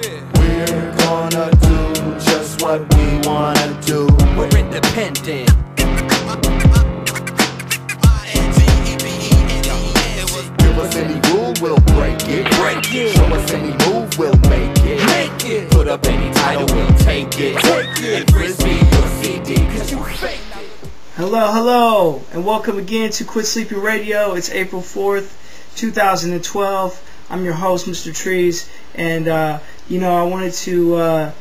We're gonna do just what we wanna do. We're independent. Give us any rule, we'll break it. Show us any move, we'll make it. Put up any title, we'll take it. And frisbee your CD, cause you fake it. Hello, and welcome again to Quit Sleeping Radio. It's April 4th, 2012. I'm your host, Mr. Trees, and I wanted to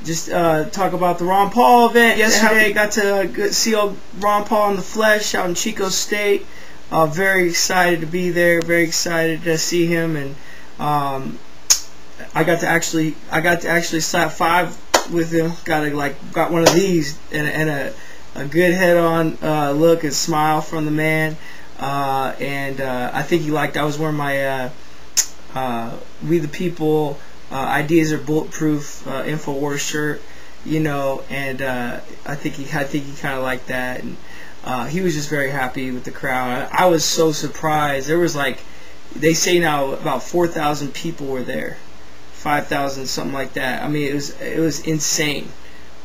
just talk about the Ron Paul event yesterday. Got to see old Ron Paul in the flesh out in Chico State. Very excited to be there. Very excited to see him, and I got to actually slap five with him. Got one of these and a good head-on look and smile from the man, and I think he liked. I was wearing my We the People Ideas Are Bulletproof InfoWars shirt, and I think he kind of liked that, and he was just very happy with the crowd. I was so surprised. There was, like, they say now about 4,000 people were there, 5,000, something like that. I mean, it was insane.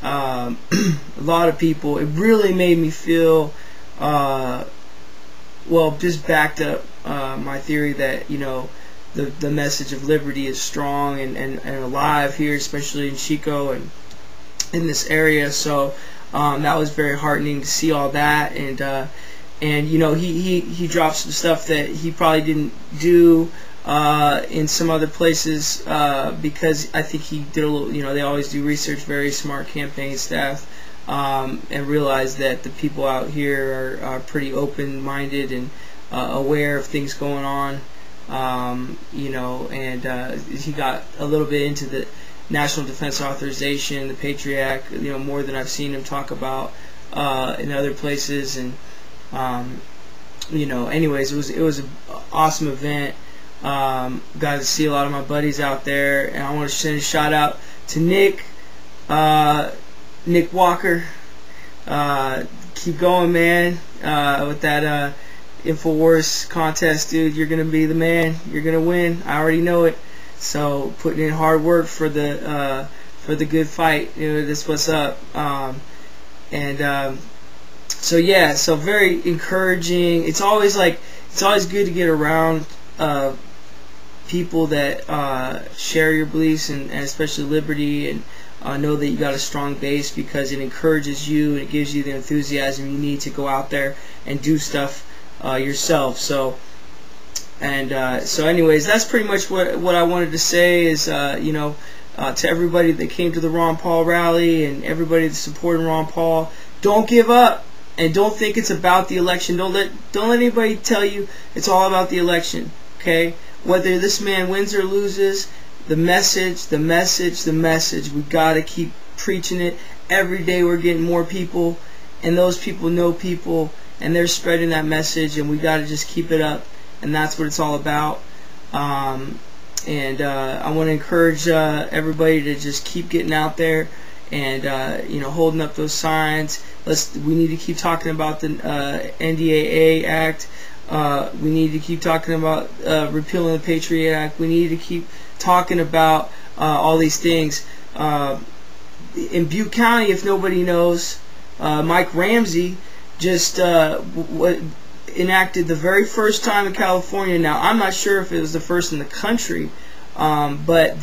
A lot of people. It really made me feel, just backed up my theory that the message of liberty is strong and alive here, especially in Chico and in this area. So that was very heartening to see all that, and he dropped some stuff that he probably didn't do in some other places because I think he did a little. They always do research. Very smart campaign staff, and realized that the people out here are pretty open-minded and aware of things going on. And he got a little bit into the National Defense Authorization, the Patriot Act, more than I've seen him talk about in other places. And anyways, it was an awesome event. Got to see a lot of my buddies out there, and I want to send a shout out to Nick Walker. Keep going, man, with that InfoWars contest, dude. You're gonna be the man. You're gonna win. I already know it. So putting in hard work for the good fight. That's what's up. So very encouraging. It's always good to get around people that share your beliefs and especially liberty, and know that you got a strong base, because it encourages you and it gives you the enthusiasm you need to go out there and do stuff yourself. So anyways, that's pretty much what I wanted to say is to everybody that came to the Ron Paul rally and everybody that's supporting Ron Paul, don't give up, and don't think it's about the election. Don't let anybody tell you it's all about the election. Okay, whether this man wins or loses, the message, we gotta keep preaching it. Every day we're getting more people, and those people know people, and they're spreading that message, and we gotta just keep it up, and that's what it's all about. I want to encourage everybody to just keep getting out there and holding up those signs. We need to keep talking about the NDAA Act. We need to keep talking about repealing the Patriot Act. We need to keep talking about all these things. In Butte County, if nobody knows, Mike Ramsey just enacted the very first time in California. Now, I'm not sure if it was the first in the country, but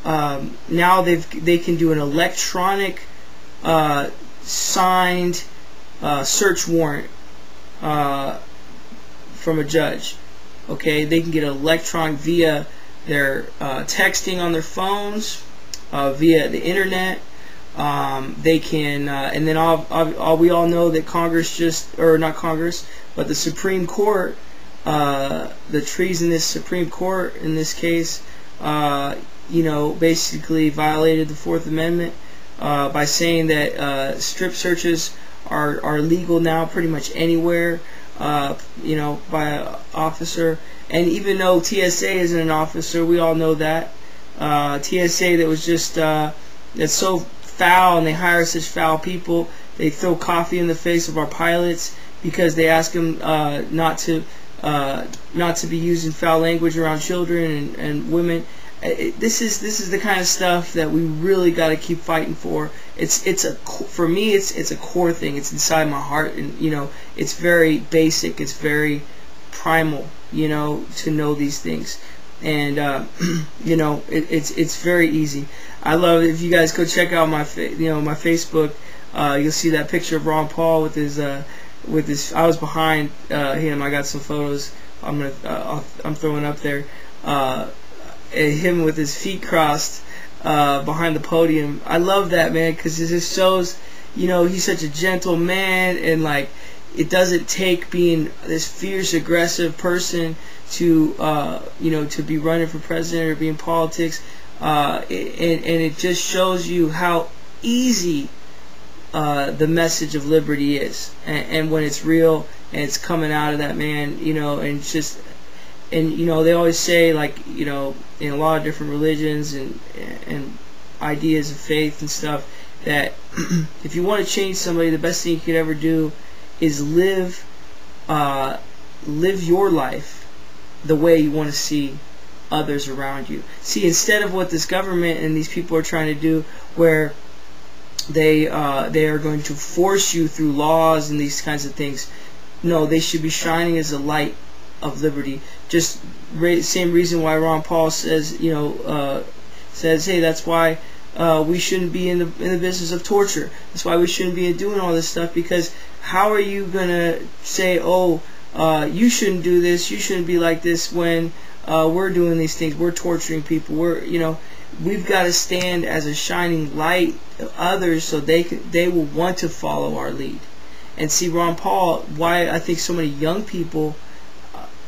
now they can do an electronic signed search warrant from a judge. Okay, they can get electronic via their texting on their phones, via the internet. They can, and then we all know that the Supreme Court, the treasonous Supreme Court in this case, basically violated the Fourth Amendment by saying that strip searches are legal now pretty much anywhere, by an officer. And even though TSA isn't an officer, we all know that. TSA that was just that's so foul, and they hire such foul people. They throw coffee in the face of our pilots because they ask them not to be using foul language around children and women. this is the kind of stuff that we really got to keep fighting for. For me it's a core thing. It's inside my heart, and it's very basic. It's very primal, to know these things. And it's very easy. I love it. If you guys go check out my my Facebook, you'll see that picture of Ron Paul with his I was behind him. I got some photos. I'm throwing up there. Him with his feet crossed behind the podium. I love that, man, because it just shows, he's such a gentle man, and like, it doesn't take being this fierce, aggressive person to to be running for president or be in politics, and it just shows you how easy the message of liberty is, and when it's real and it's coming out of that man, and it's just. And they always say, like, in a lot of different religions and ideas of faith and stuff, that if you want to change somebody, the best thing you could ever do is live your life the way you want to see others around you. See, instead of what this government and these people are trying to do, where they are going to force you through laws and these kinds of things, no, they should be shining as a light of liberty. Just same reason why Ron Paul says, hey, that's why we shouldn't be in the business of torture. That's why we shouldn't be doing all this stuff, because how are you gonna say, you shouldn't do this, you shouldn't be like this, when we're doing these things, we're torturing people, we've got to stand as a shining light to others, so they will want to follow our lead. And see, Ron Paul, why I think so many young people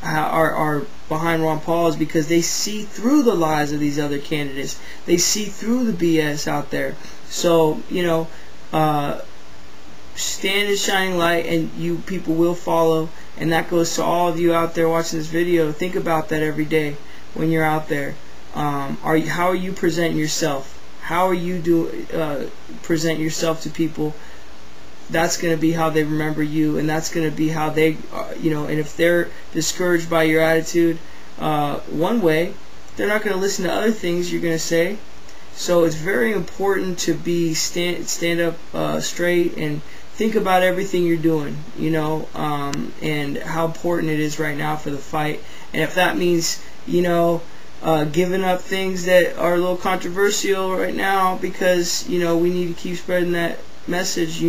are behind Ron Paul is because they see through the lies of these other candidates. They see through the BS out there. So, stand as shining light, and you people will follow. And that goes to all of you out there watching this video. Think about that every day when you're out there. How are you presenting yourself? How are you present yourself to people? That's going to be how they remember you, and that's going to be how they, and if they're discouraged by your attitude, one way, they're not going to listen to other things you're going to say. So it's very important to be stand up straight and think about everything you're doing, and how important it is right now for the fight. And if that means, giving up things that are a little controversial right now because, we need to keep spreading that message,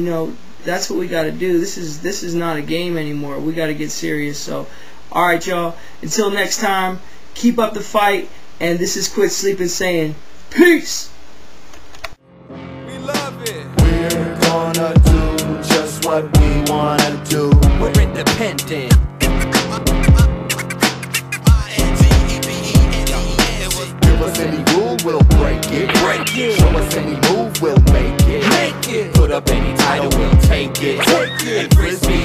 that's what we got to do. This is not a game anymore. We got to get serious. So, alright, y'all, until next time, keep up the fight, and this is Quit Sleeping saying peace. We love it. We're gonna do just what we wanna do. We're independent. Give us any rule, we'll break it. Show us any move, we'll make it. Put up any title, we'll take it. And Frisbee